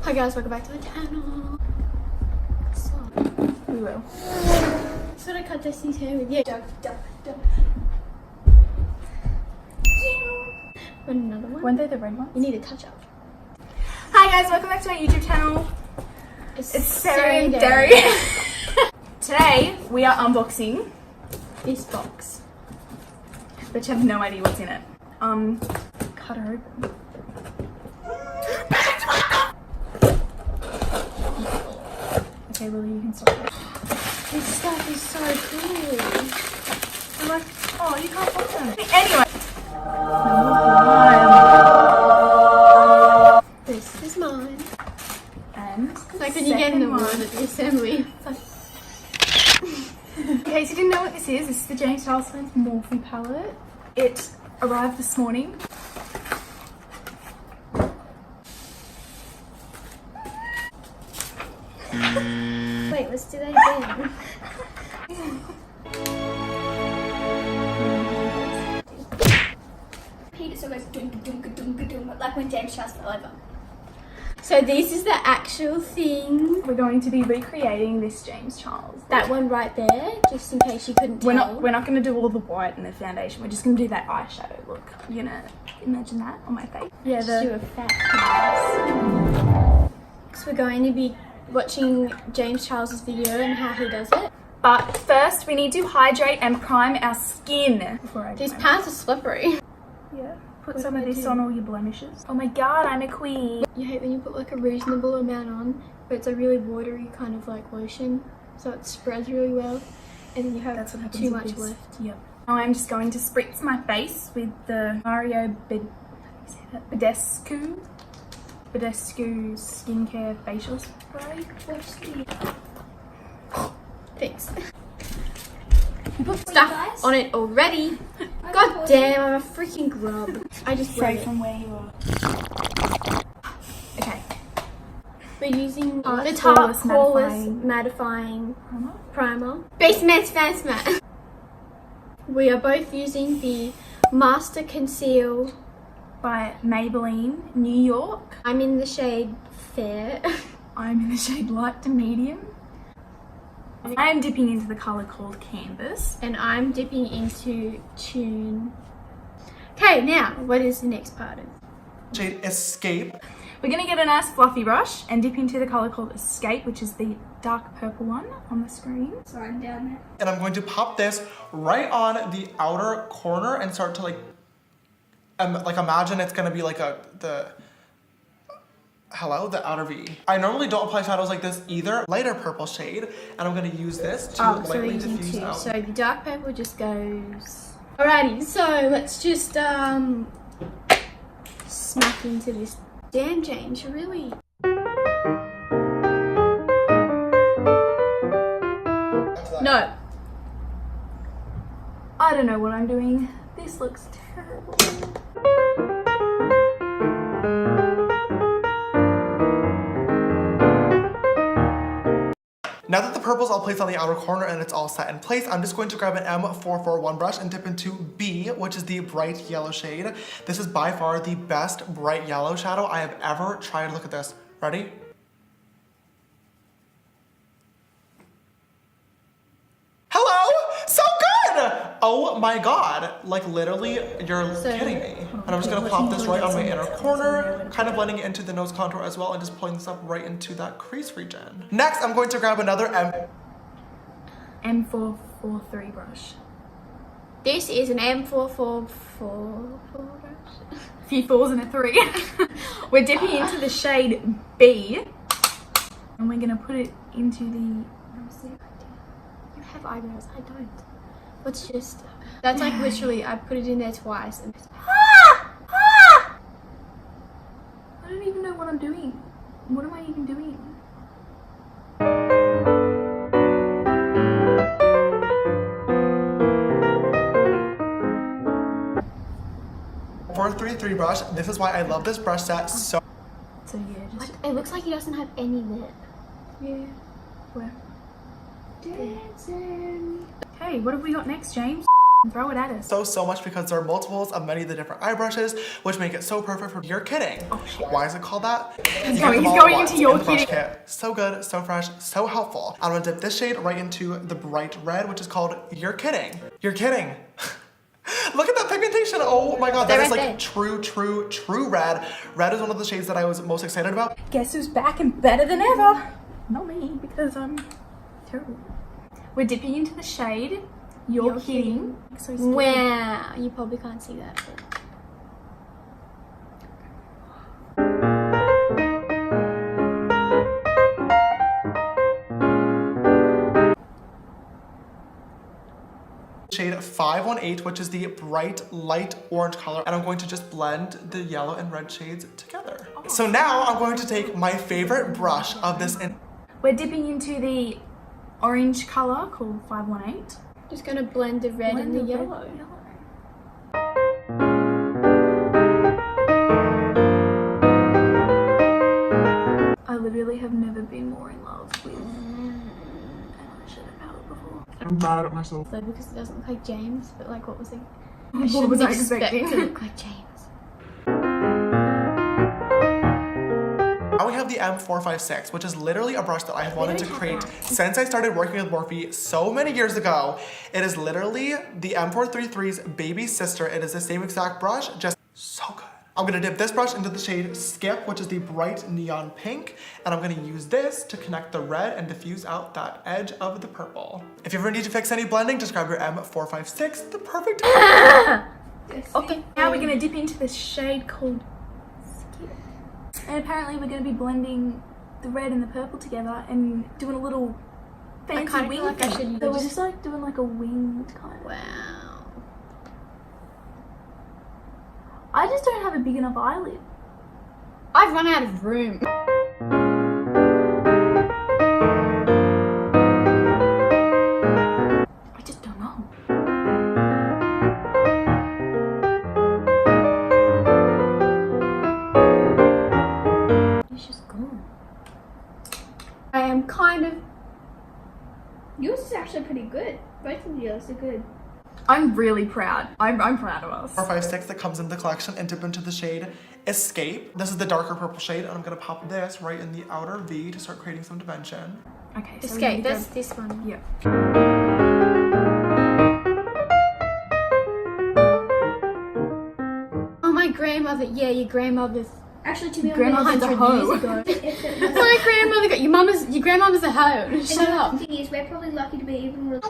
Hi guys, welcome back to the channel. So, We will. so I cut Destiny's hair with you. Want another one? Weren't they the red ones? You need a touch up. Hi guys, welcome back to my YouTube channel. It's Sarah and Derry. Derry. Today we are unboxing This box. but you have no idea what's in it. Cut her open. Okay, Lily, you can stop it. This stuff is so cool. I'm like, oh, you can't open it. Anyway. This is mine. And Like when you get an award at the assembly. in case you didn't know what this is the James Charles Morphe palette. It arrived this morning. Wait, let's do that again. Repeat, so it goes dunk dunk dunk dunk, like when James Charles fell over. So this is the actual thing. We're going to be recreating this James Charles. That one right there, just in case you couldn't tell. We're not going to do all the white and the foundation. We're just going to do that eyeshadow look. You're going to imagine that on my face. Yeah, Just do a fat face. So we're going to be watching James Charles's video and how he does it. But first we need to hydrate and prime our skin before I do These my pants are slippery. Yeah. Put What some do of I this do? on all your blemishes. Oh my god, I'm a queen. You hate when you put like a reasonable amount on, but it's a really watery kind of like lotion, so it spreads really well, and then you have That's what happens too with much this. left. Yep. Now I'm just going to spritz my face with the Badescu skincare facial spray. What's the... Thanks. You put Stuff on it already. God damn, I'm a freaking grub. I just wear Straight it. from where you are. Okay. We're using the Poreless Tarte Mattifying Mattifying Primer. Base matte. We are both using the Master Conceal. By Maybelline, New York. I'm in the shade Fair. I'm in the shade light to medium. I am dipping into the colour called Canvas. And I'm dipping into Tune. Okay, now, what is the next part of it? Shade Escape. We're going to get a nice fluffy brush and dip into the colour called Escape, which is the dark purple one on the screen. Sorry, I'm down there. And I'm going to pop this right on the outer corner and start to like imagine it's going to be like the outer V. I normally don't apply shadows like this either. Lighter purple shade, and I'm going to use this to So we're lightly using diffuse two. out. So the dark purple just goes. Alrighty, so let's just smack into this. Damn, James, you really. No. I don't know what I'm doing. This looks terrible. Now that the purple's all placed on the outer corner and it's all set in place, I'm just going to grab an M441 brush and dip into B, which is the bright yellow shade. This is by far the best bright yellow shadow I have ever tried. Look at this. Ready? Hello! So good! Oh my god. Like literally, you're kidding me. And I'm just gonna plop this right on my inner corner, kind of blending it into the nose contour as well and just pulling this up right into that crease region. Next, I'm going to grab another M443 brush. This is an M444 brush. A few fours and a 3. We're dipping into the shade B, and we're gonna put it into the. You have eyebrows, I don't. Let's just. That's like literally, I put it in there twice. And I don't even know what I'm doing. What am I even doing? M433 brush. This is why I love this brush set so. So yeah, just it looks like he doesn't have any lip. yeah. Where? Dancing. Hey, what have we got next, James? Throw it at us. So much because there are multiples of many of the different eye brushes, which make it so perfect for You're Kidding. Oh, shit. Why is it called that? He's going into You're Kidding. Kit. So good, so fresh, so helpful. I'm gonna dip this shade right into the bright red, which is called You're Kidding. You're Kidding. Look at that pigmentation. Oh my god, that is like true red. Red is one of the shades that I was most excited about. Guess who's back and better than ever? Not me, because I'm terrible. We're dipping into the shade You're Kidding. So scary. Wow, you probably can't see that. But... Shade 518, which is the bright light orange color, and I'm going to just blend the yellow and red shades together. Oh. So now I'm going to take my favorite brush of this. We're dipping into the orange color called 518. Just gonna blend the red and the yellow. I literally have never been more in love with an eyeshadow palette before. I'm mad at myself. So because it doesn't look like James, but like what was it? What was I expecting? To look like James. Now we have the M456, which is literally a brush that I have wanted to create since I started working with Morphe so many years ago. It is literally the M433's baby sister. It is the same exact brush, just so good. I'm gonna dip this brush into the shade Skip, which is the bright neon pink, and I'm gonna use this to connect the red and diffuse out that edge of the purple. If you ever need to fix any blending, just grab your M456, the perfect Okay, now we're gonna dip into the shade called Skip. And apparently we're gonna be blending the red and the purple together and doing a little fancy wing like thing. So we're just like doing like a winged kind of. Wow. I just don't have a big enough eyelid. I've run out of room. I just don't know. It's just gone. I am kind of... Yours is actually pretty good. Both of yours are good. I'm really proud. I'm proud of us. 456 that comes in the collection and dip into the shade Escape. This is the darker purple shade, and I'm gonna pop this right in the outer V to start creating some dimension. Okay, so Escape, that's this one. Yeah. Oh, my grandmother. Yeah, your grandmother's... Actually, to be honest, Grandma's a hoe. years ago. if it was, My grandmother got... Your grandmother's a hoe. Shut up. The thing is, we're probably lucky to be even really...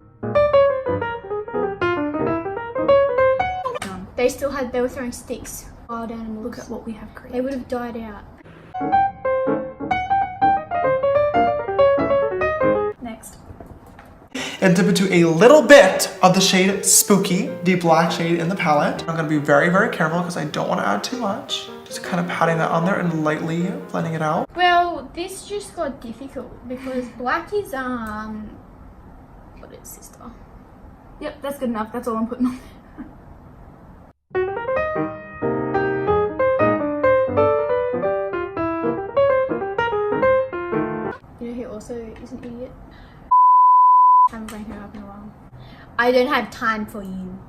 They still had... They were throwing sticks. Wild animals. Look at what we have created. They would have died out. Next. And dip into a little bit of the shade Spooky, the black shade in the palette. I'm gonna be very careful because I don't want to add too much. Just kind of patting that on there and lightly blending it out. Well, this just got difficult because black is, what is sister? Yep, that's good enough. That's all I'm putting on there. You know who also is an idiot? Haven't brought her up in a while. I don't have time for you.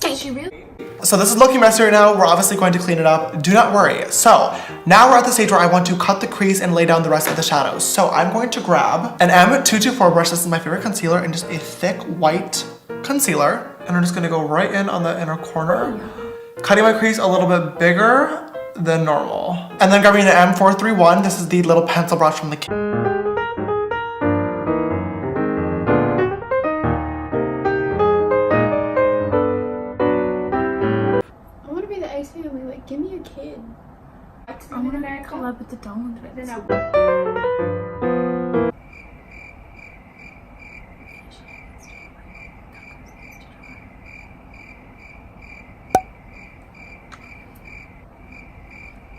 Did she really? So this is looking messy right now. We're obviously going to clean it up. Do not worry. So now we're at the stage where I want to cut the crease and lay down the rest of the shadows. So I'm going to grab an M224 brush. This is my favorite concealer, and just a thick white concealer. And I'm just gonna go right in on the inner corner, cutting my crease a little bit bigger than normal. And then grabbing an M431. This is the little pencil brush from the kit. Give me a kid. I want to collab with the Dolan twins.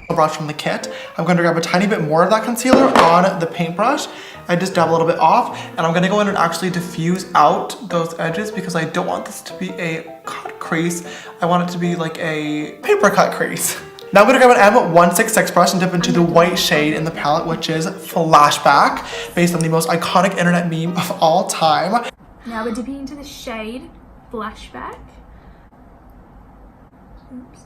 Brush from the kit. I'm going to grab a tiny bit more of that concealer on the paintbrush. I just dab a little bit off, and I'm going to go in and actually diffuse out those edges because I don't want this to be a cut crease. I want it to be like a paper cut crease. Now I'm going to grab an M166 brush and dip into the white shade in the palette, which is Flashback, based on the most iconic internet meme of all time. Now we're dipping into the shade Flashback. Oops.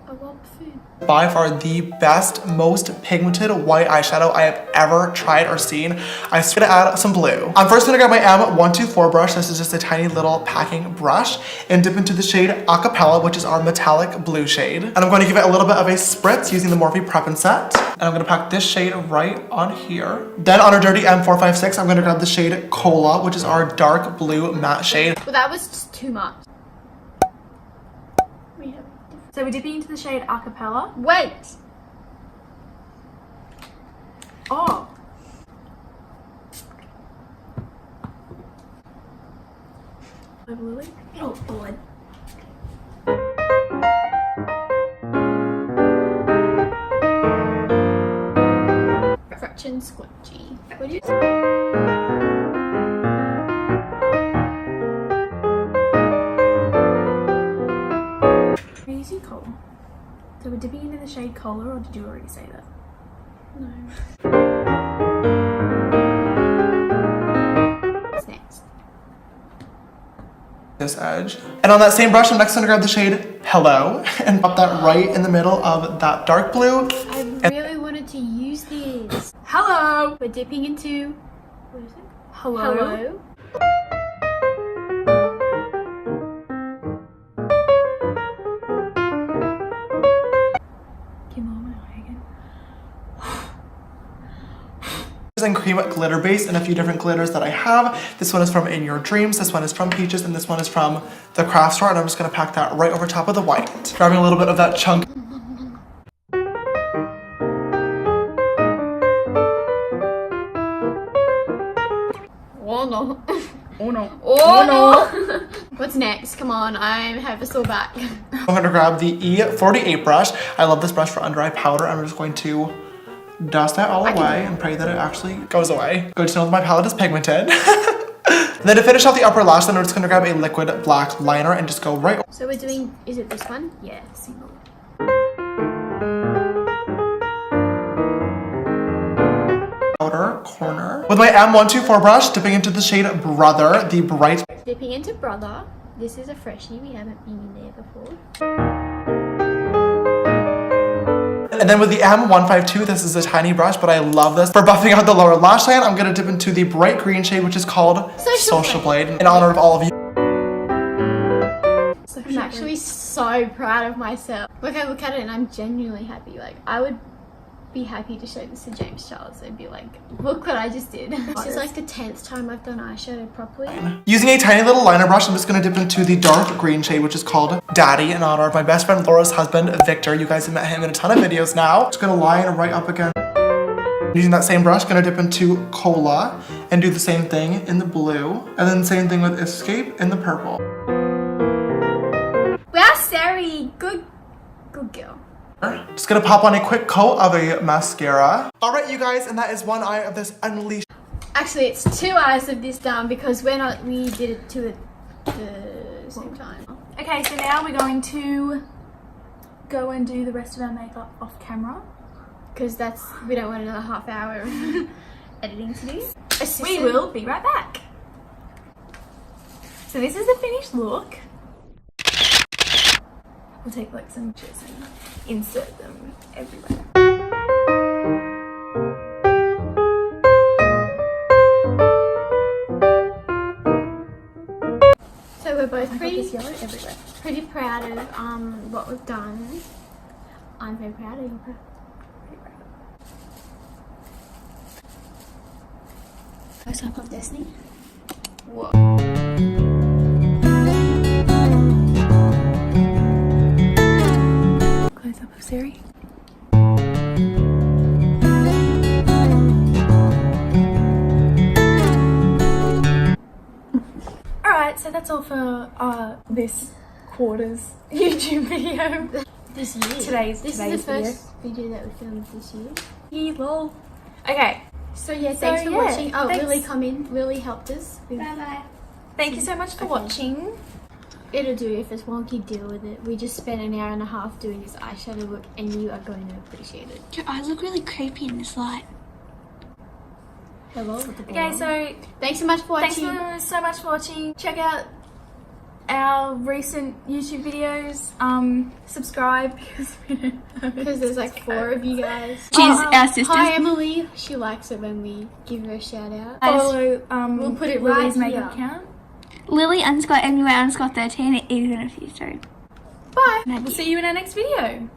I love food. By far the best, most pigmented white eyeshadow I have ever tried or seen. I'm just gonna add some blue. I'm first gonna grab my M124 brush. This is just a tiny little packing brush, and dip into the shade Acapella, which is our metallic blue shade. And I'm going to give it a little bit of a spritz using the Morphe Prep and Set. And I'm gonna pack this shade right on here. Then on our dirty M456, I'm gonna grab the shade Cola, which is our dark blue matte shade. But that was just too much. We have So we're dipping into the shade Acapella. Wait! Oh. Over Lily. Oh, blood. Fraction squidgy. What do you Crazy cola. So we're dipping into the shade Cola, or did you already say that? No. What's next? This edge. And on that same brush, I'm next gonna grab the shade Hello and pop that right in the middle of that dark blue. I really wanted to use this. Hello! We're dipping into, what is it? Hello. Hello. And cream glitter base and a few different glitters that I have. This one is from In Your Dreams, this one is from Peaches, and this one is from the craft store, and I'm just gonna pack that right over top of the white. Grabbing a little bit of that chunk. Oh no. Oh no. Oh no. What's next? Come on, I have a sore back. I'm gonna grab the E48 brush. I love this brush for under eye powder. I'm just going to dust that all away and pray that it actually goes away. Good to know that my palette is pigmented. And then to finish off the upper lash, then I'm just gonna grab a liquid black liner and just go right So we're doing, is it this one? Yeah, single. outer corner. With my M124 brush, dipping into the shade Brother, the bright. Dipping into Brother. This is a freshie, we haven't been in there before. And then with the M152, this is a tiny brush, but I love this. For buffing out the lower lash line, I'm gonna dip into the bright green shade, which is called Social Blade, in honor of all of you. I'm actually so proud of myself. Like, I look at it and I'm genuinely happy. Like, I would be happy to show this to James Charles and be like, look what I just did. This is like the 10th time I've done eyeshadow properly. Using a tiny little liner brush, I'm just gonna dip into the dark green shade, which is called Daddy, in honor of my best friend Laura's husband, Victor. You guys have met him in a ton of videos now. Just gonna line right up again. Using that same brush, gonna dip into Cola and do the same thing in the blue. And then same thing with Escape in the purple. Wow, Sari, good girl. Just gonna pop on a quick coat of a mascara. All right, you guys, and that is one eye of this Unleashed. Actually, it's 2 eyes of this done because we did it two at the same time. Okay, so now we're going to go and do the rest of our makeup off camera. Because we don't want another half hour of editing to do. We will be right back. So this is the finished look. We'll take like some pictures and insert them everywhere. So we're both Yellow everywhere. pretty proud of what we've done. I'm very proud of you. Close up of Destinee. Whoa. Close up of Sari. Alright, so that's all for this quarter's YouTube video. This year. Today's is the first video that we filmed this year. Yeah, lol. Okay, So yeah, thanks for yeah, watching. Oh, thanks. Lily come in. Lily helped us. Bye bye. thank you so much for watching. It'll do if it's wonky, deal with it. We just spent an hour and a half doing this eyeshadow look and you are going to appreciate it. Your eyes look really creepy in this light. Hello with the Okay, so thanks so much for watching. thanks so much for watching. Check out our recent YouTube videos. Subscribe Because there's like 4 of you guys. She's our sisters. Hi Emily. She likes it when we give her a shout out. Follow We'll put it Lily's right makeup here. account. Lily_MUA_13. It is in a few soon. Bye. We'll see you in our next video.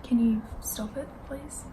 Can you stop it, please?